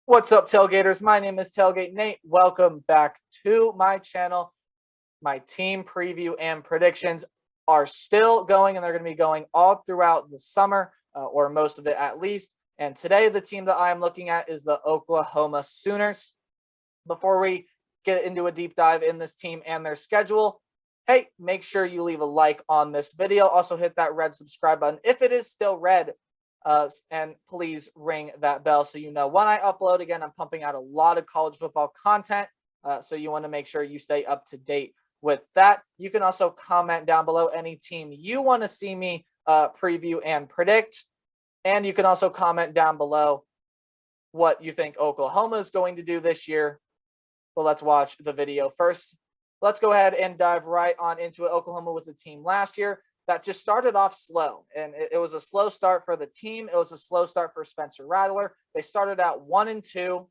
What's up, Tailgaters? My name is Tailgate Nate. Welcome back to my channel. My team preview and predictions are still going, and they're going to be going all throughout the summer, or most of it at least. And today, the team that I'm looking at is the Oklahoma Sooners. Before we get into a deep dive in this team and their schedule, hey, make sure you leave a like on this video. Also, hit that red subscribe button if it is still red. And please ring that bell so you know when I upload. Again, I'm pumping out a lot of college football content, so you want to make sure you stay up to date with that. You can also comment down below any team you want to see me preview and predict, and you can also comment down below what you think Oklahoma is going to do this year. Well, let's watch the video first. Let's go ahead and dive right on into it. Oklahoma was a team last year that just started off slow, and it was a slow start for the team. It was a slow start for Spencer Rattler. They started out 1-2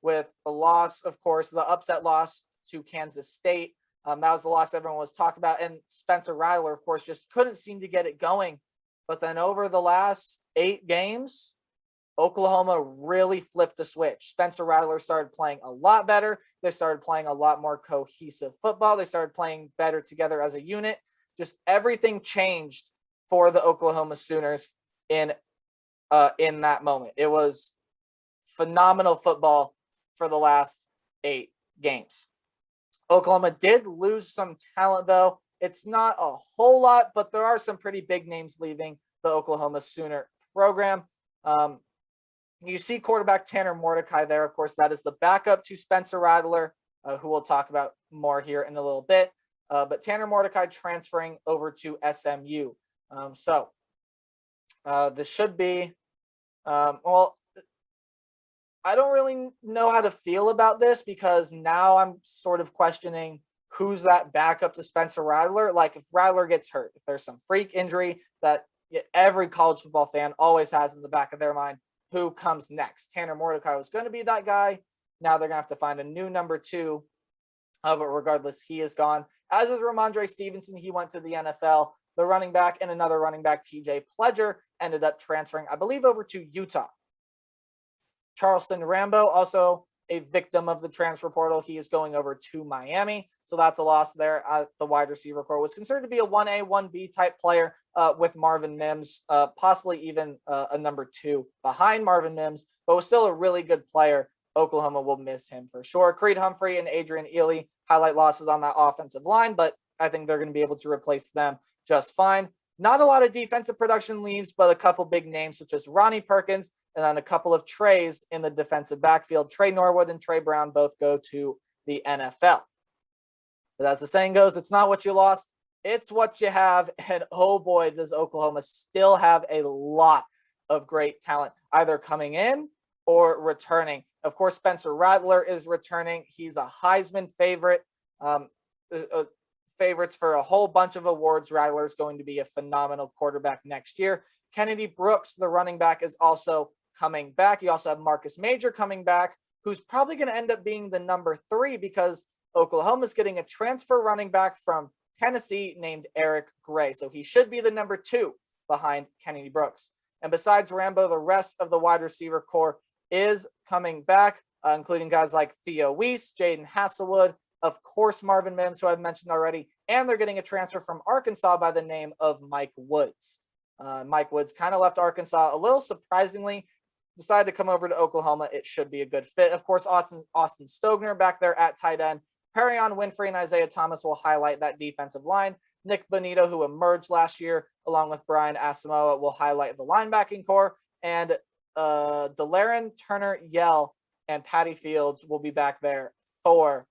with a loss, of course, the upset loss to Kansas State. That was the loss everyone was talking about, and Spencer Rattler, of course, just couldn't seem to get it going. But then over the last 8 games, Oklahoma really flipped the switch. Spencer Rattler started playing a lot better. They started playing a lot more cohesive football. They started playing better together as a unit. Just everything changed for the Oklahoma Sooners in that moment. It was phenomenal football for the last 8 games. Oklahoma did lose some talent, though. It's not a whole lot, but there are some pretty big names leaving the Oklahoma Sooner program. You see quarterback Tanner Mordecai there. Of course, that is the backup to Spencer Rattler, who we'll talk about more here in a little bit. But Tanner Mordecai transferring over to SMU. This should be, well, I don't really know how to feel about this, because now I'm sort of questioning who's that backup to Spencer Rattler. Like, if Rattler gets hurt, if there's some freak injury that every college football fan always has in the back of their mind, who comes next? Tanner Mordecai was going to be that guy. Now they're going to have to find a new number 2. But regardless, he is gone. As is Ramondre Stevenson. He went to the NFL. The running back and another running back, TJ Pledger, ended up transferring, I believe, over to Utah. Charleston Rambo, also a victim of the transfer portal. He is going over to Miami. So that's a loss there. The wide receiver core was considered to be a 1A, 1B type player with Marvin Mims, possibly even a number 2 behind Marvin Mims, but was still a really good player. Oklahoma will miss him for sure. Creed Humphrey and Adrian Ely, highlight losses on that offensive line, but I think they're going to be able to replace them just fine. Not a lot of defensive production leaves, but a couple big names such as Ronnie Perkins, and then a couple of Treys in the defensive backfield. Trey Norwood and Trey Brown both go to the NFL. But as the saying goes, it's not what you lost, it's what you have. And oh boy, does Oklahoma still have a lot of great talent, either coming in or returning. Of course, Spencer Rattler is returning. He's a Heisman favorite. Favorites for a whole bunch of awards. Rattler is going to be a phenomenal quarterback next year. Kennedy Brooks, the running back, is also coming back. You also have Marcus Major coming back, who's probably going to end up being the number 3, because Oklahoma's getting a transfer running back from Tennessee named Eric Gray. So he should be the number 2 behind Kennedy Brooks. And besides Rambo, the rest of the wide receiver core is coming back, including guys like Theo Weiss, Jaden Hasselwood, of course, Marvin Mims, who I've mentioned already, and they're getting a transfer from Arkansas by the name of Mike Woods. Mike Woods kind of left Arkansas a little surprisingly, decided to come over to Oklahoma. It should be a good fit. Of course, Austin Stogner back there at tight end. Perrion Winfrey and Isaiah Thomas will highlight that defensive line. Nick Bonito, who emerged last year, along with Brian Asamoah, will highlight the linebacking core. And Delaren Turner-Yell and Patty Fields will be back there for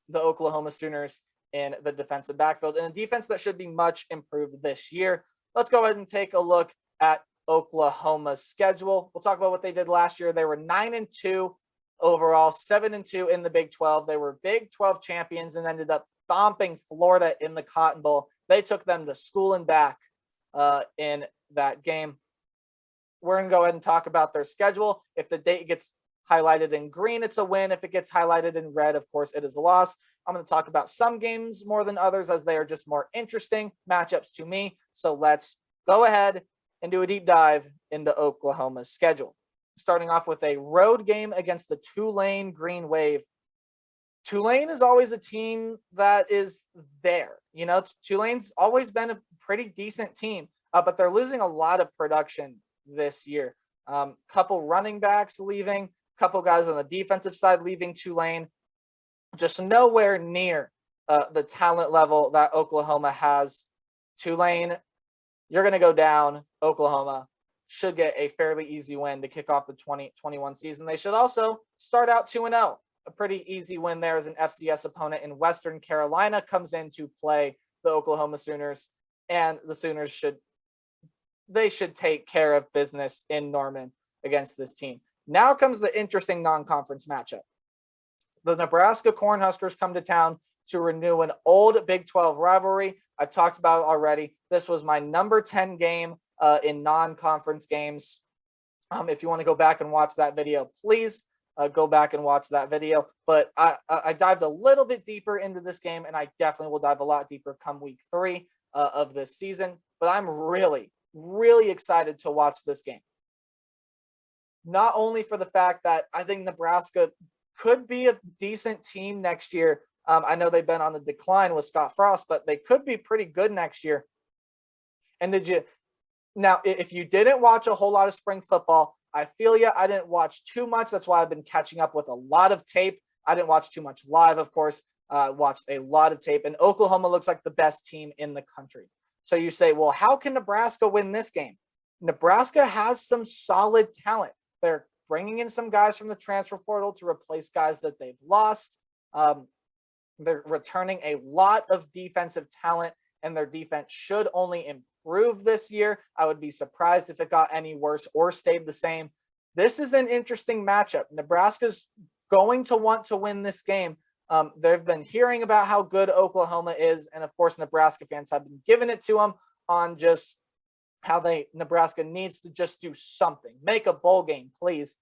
the Oklahoma Sooners in the defensive backfield, and a defense that should be much improved this year. Let's go ahead and take a look at Oklahoma's schedule. We'll talk about what they did last year. They were 9-2 overall, 7-2 in the Big 12. They were Big 12 champions and ended up stomping Florida in the Cotton Bowl. They took them to school and back in that game. We're going to go ahead and talk about their schedule. If the date gets highlighted in green, it's a win. If it gets highlighted in red, of course, it is a loss. I'm going to talk about some games more than others, as they are just more interesting matchups to me. So let's go ahead and do a deep dive into Oklahoma's schedule. starting off with a road game against the Tulane Green Wave. Tulane is always a team that is there. You know, Tulane's always been a pretty decent team, but they're losing a lot of production this year. Couple running backs leaving, couple guys on the defensive side leaving Tulane. Just nowhere near the talent level that Oklahoma has. Tulane, you're going to go down. Oklahoma should get a fairly easy win to kick off the 2021 season. They should also start out 2-0. A pretty easy win there as an FCS opponent in Western Carolina comes in to play the Oklahoma Sooners, and the Sooners should take care of business in Norman against this team. Now comes the interesting non-conference matchup. The Nebraska Cornhuskers come to town to renew an old Big 12 rivalry. I've talked about it already. This was my number 10 game in non-conference games. If you want to go back and watch that video, please go back and watch that video. But I dived a little bit deeper into this game, and I definitely will dive a lot deeper come week 3 of this season. But I'm really, really excited to watch this game. Not only for the fact that I think Nebraska could be a decent team next year. I know they've been on the decline with Scott Frost, but they could be pretty good next year. And if you didn't watch a whole lot of spring football, I feel you. I didn't watch too much. That's why I've been catching up with a lot of tape. I didn't watch too much live, of course. Watched a lot of tape, and Oklahoma looks like the best team in the country. So you say, well, how can Nebraska win this game? Nebraska has some solid talent. They're bringing in some guys from the transfer portal to replace guys that they've lost. They're returning a lot of defensive talent, and their defense should only improve this year. I would be surprised if it got any worse or stayed the same. This is an interesting matchup. Nebraska's going to want to win this game. They've been hearing about how good Oklahoma is, and of course, Nebraska fans have been giving it to them on just how Nebraska needs to just do something. Make a bowl game, please.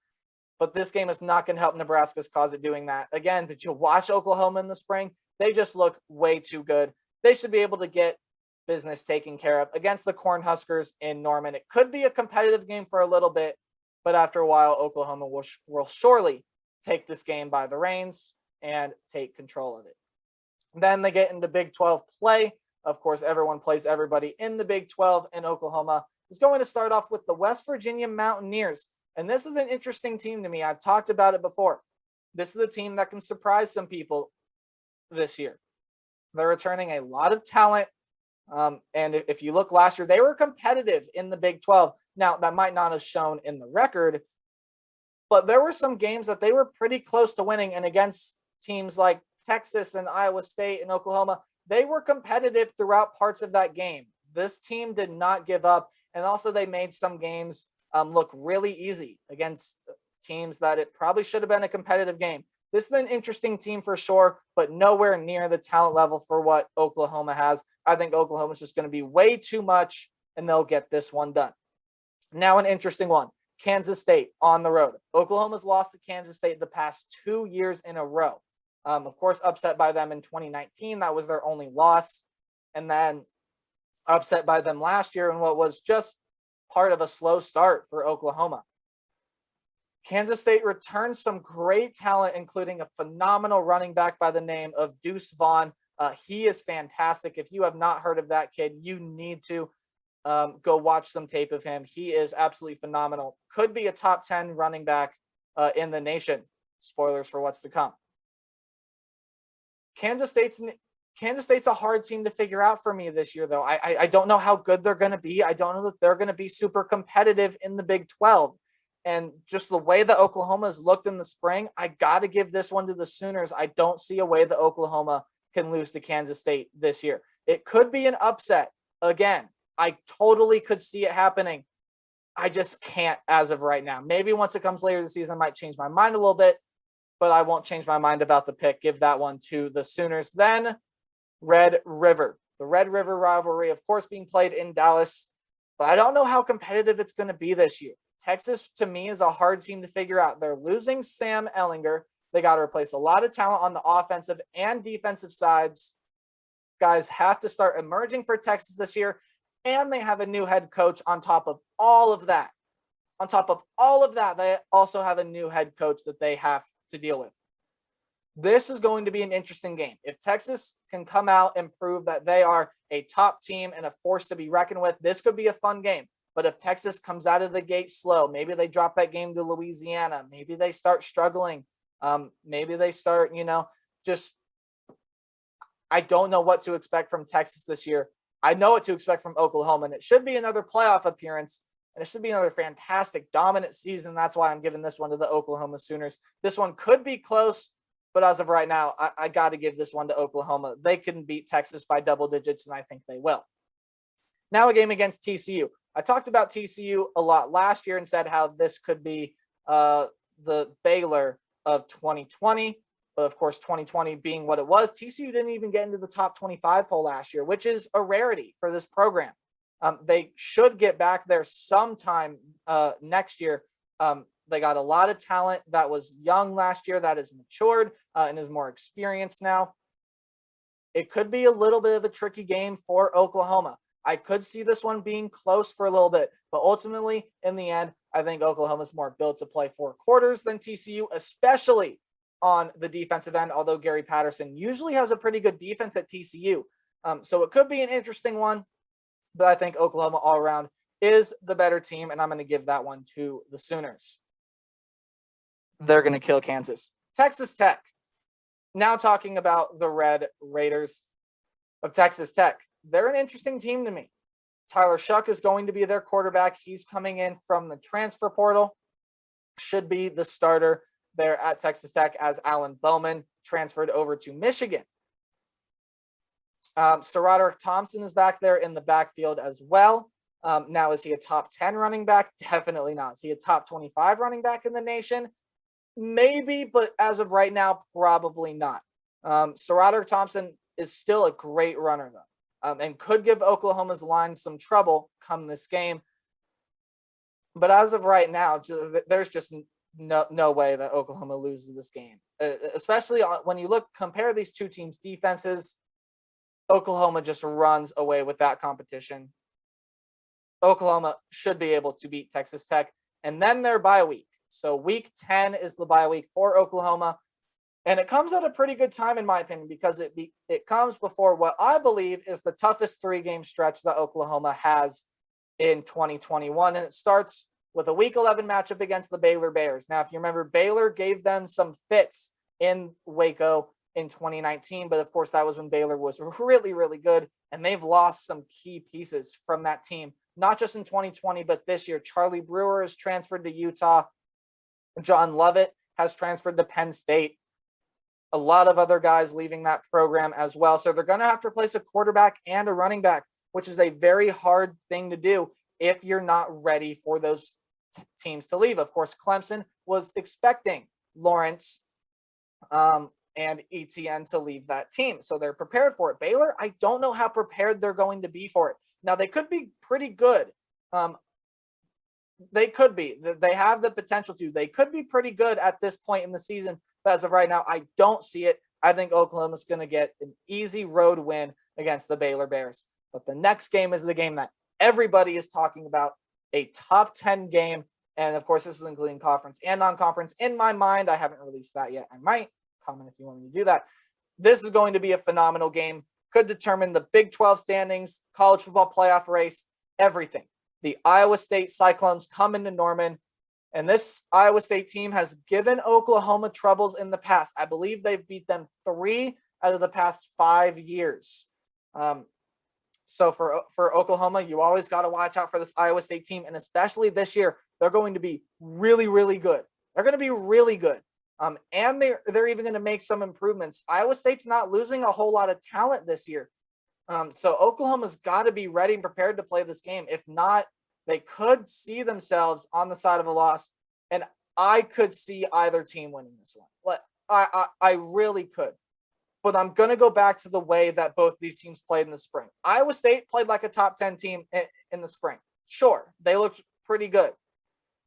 But this game is not going to help Nebraska's cause of doing that. Again, did you watch Oklahoma in the spring? They just look way too good. They should be able to get business taken care of against the Cornhuskers in Norman. It could be a competitive game for a little bit, but after a while, Oklahoma will surely take this game by the reins and take control of it. Then they get into Big 12 play. Of course, everyone plays everybody in the Big 12, and Oklahoma is going to start off with the West Virginia Mountaineers. And this is an interesting team to me. I've talked about it before. This is a team that can surprise some people this year. They're returning a lot of talent. And if you look last year, they were competitive in the Big 12. Now, that might not have shown in the record, but there were some games that they were pretty close to winning. And against teams like Texas and Iowa State and Oklahoma, they were competitive throughout parts of that game. This team did not give up. And also they made some games look really easy against teams that it probably should have been a competitive game. This is an interesting team for sure, but nowhere near the talent level for what Oklahoma has. I think Oklahoma is just going to be way too much, and they'll get this one done. Now an interesting one. Kansas State on the road. Oklahoma's lost to Kansas State the past 2 years in a row. Of course, upset by them in 2019. That was their only loss. And then upset by them last year in what was just part of a slow start for Oklahoma. Kansas State returns some great talent, including a phenomenal running back by the name of Deuce Vaughn. He is fantastic. If you have not heard of that kid, you need to go watch some tape of him. He is absolutely phenomenal. Could be a top 10 running back in the nation. Spoilers for what's to come. Kansas State's a hard team to figure out for me this year, though. I don't know how good they're going to be. I don't know that they're going to be super competitive in the Big 12. And just the way that Oklahoma has looked in the spring, I got to give this one to the Sooners. I don't see a way that Oklahoma can lose to Kansas State this year. It could be an upset. Again, I totally could see it happening. I just can't as of right now. Maybe once it comes later this season, I might change my mind a little bit, but I won't change my mind about the pick. Give that one to the Sooners. Then Red River. The Red River rivalry, of course, being played in Dallas, but I don't know how competitive it's going to be this year. Texas, to me, is a hard team to figure out. They're losing Sam Ehlinger. They got to replace a lot of talent on the offensive and defensive sides. Guys have to start emerging for Texas this year, and they have a new head coach on top of all of that. On top of all of that, they also have a new head coach that they have to deal with. This is going to be an interesting game. If Texas can come out and prove that they are a top team and a force to be reckoned with, this could be a fun game. But if Texas comes out of the gate slow, maybe they drop that game to Louisiana, maybe they start struggling, maybe they start, just I don't know what to expect from Texas this year. I know what to expect from Oklahoma, and it should be another playoff appearance, and it should be another fantastic, dominant season. That's why I'm giving this one to the Oklahoma Sooners. This one could be close, but as of right now, I got to give this one to Oklahoma. They can beat Texas by double digits, and I think they will. Now a game against TCU. I talked about TCU a lot last year and said how this could be the Baylor of 2020. But of course, 2020 being what it was, TCU didn't even get into the top 25 poll last year, which is a rarity for this program. They should get back there sometime next year. They got a lot of talent that was young last year that is matured and is more experienced now. It could be a little bit of a tricky game for Oklahoma. I could see this one being close for a little bit, but ultimately, in the end, I think Oklahoma's more built to play 4 quarters than TCU, especially on the defensive end, although Gary Patterson usually has a pretty good defense at TCU. So it could be an interesting one, but I think Oklahoma all around is the better team, and I'm going to give that one to the Sooners. They're going to kill Kansas. Texas Tech. Now talking about the Red Raiders of Texas Tech. They're an interesting team to me. Tyler Shuck is going to be their quarterback. He's coming in from the transfer portal. Should be the starter there at Texas Tech as Alan Bowman transferred over to Michigan. Sir Roderick Thompson is back there in the backfield as well. Now, is he a top 10 running back? Definitely not. Is he a top 25 running back in the nation? Maybe, but as of right now, probably not. Sir Roderick Thompson is still a great runner, though. And could give Oklahoma's line some trouble come this game. But as of right now, there's just no way that Oklahoma loses this game, especially when you compare these two teams' defenses. Oklahoma just runs away with that competition. Oklahoma should be able to beat Texas Tech, and then their bye week. So week 10 is the bye week for Oklahoma. And it comes at a pretty good time, in my opinion, because it comes before what I believe is the toughest 3-game stretch that Oklahoma has in 2021. And it starts with a week 11 matchup against the Baylor Bears. Now, if you remember, Baylor gave them some fits in Waco in 2019. But of course, that was when Baylor was really, really good. And they've lost some key pieces from that team, not just in 2020, but this year. Charlie Brewer has transferred to Utah. John Lovett has transferred to Penn State. A lot of other guys leaving that program as well. So they're going to have to replace a quarterback and a running back, which is a very hard thing to do if you're not ready for those teams to leave. Of course, Clemson was expecting Lawrence and Etienne to leave that team. So they're prepared for it. Baylor, I don't know how prepared they're going to be for it. Now, they could be pretty good. They could be. They have the potential to. They could be pretty good at this point in the season. But as of right now, I don't see it. I think Oklahoma's going to get an easy road win against the Baylor Bears. But the next game is the game that everybody is talking about, a top 10 game. And of course, this is including conference and non-conference. In my mind, I haven't released that yet. I might comment if you want me to do that. This is going to be a phenomenal game. Could determine the Big 12 standings, college football playoff race, everything. The Iowa State Cyclones come into Norman. And this Iowa State team has given Oklahoma troubles in the past. I believe they've beat them 3 out of the past 5 years. So for Oklahoma, you always got to watch out for this Iowa State team. And especially this year, they're going to be really, really good. They're going to be really good. And they're even going to make some improvements. Iowa State's not losing a whole lot of talent this year. So Oklahoma's got to be ready and prepared to play this game. If not, they could see themselves on the side of a loss, and I could see either team winning this one. I really could. But I'm going to go back to the way that both these teams played in the spring. Iowa State played like a top 10 team in the spring. Sure, they looked pretty good,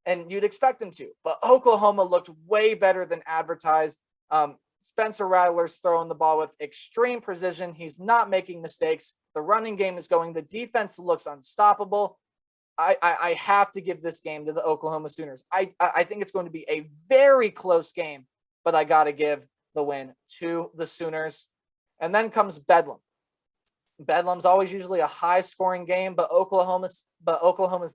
and you'd expect them to. But Oklahoma looked way better than advertised. Spencer Rattler's throwing the ball with extreme precision. He's not making mistakes. The running game is going. The defense looks unstoppable. I have to give this game to the Oklahoma Sooners. I think it's going to be a very close game, but I got to give the win to the Sooners. And then comes Bedlam. Bedlam's always usually a high-scoring game, but Oklahoma's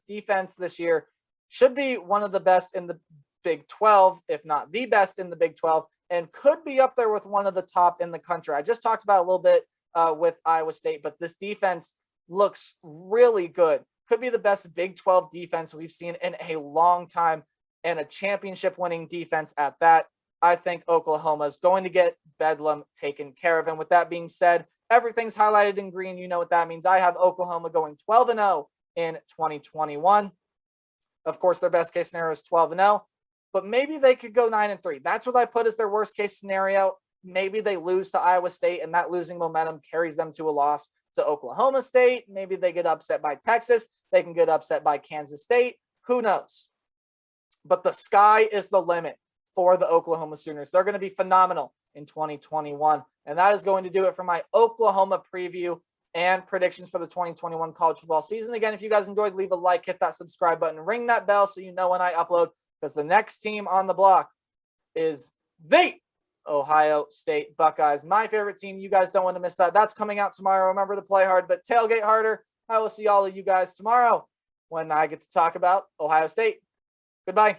defense this year should be one of the best in the Big 12, if not the best in the Big 12, and could be up there with one of the top in the country. I just talked about a little bit with Iowa State, but this defense looks really good. Could be the best Big 12 defense we've seen in a long time, and a championship-winning defense at that. I think Oklahoma is going to get Bedlam taken care of. And with that being said, everything's highlighted in green. You know what that means. I have Oklahoma going 12-0 in 2021. Of course, their best case scenario is 12-0, but maybe they could go 9-3. That's what I put as their worst case scenario. Maybe they lose to Iowa State, and that losing momentum carries them to a loss to Oklahoma State. Maybe they get upset by Texas. They can get upset by Kansas State. Who knows? But the sky is the limit for the Oklahoma Sooners. They're going to be phenomenal in 2021. And that is going to do it for my Oklahoma preview and predictions for the 2021 college football season. Again, if you guys enjoyed, leave a like, hit that subscribe button, ring that bell so you know when I upload, because the next team on the block is the Ohio State Buckeyes. My favorite team. You guys don't want to miss that. That's coming out tomorrow. Remember to play hard, but tailgate harder. I will see all of you guys tomorrow when I get to talk about Ohio State. Goodbye.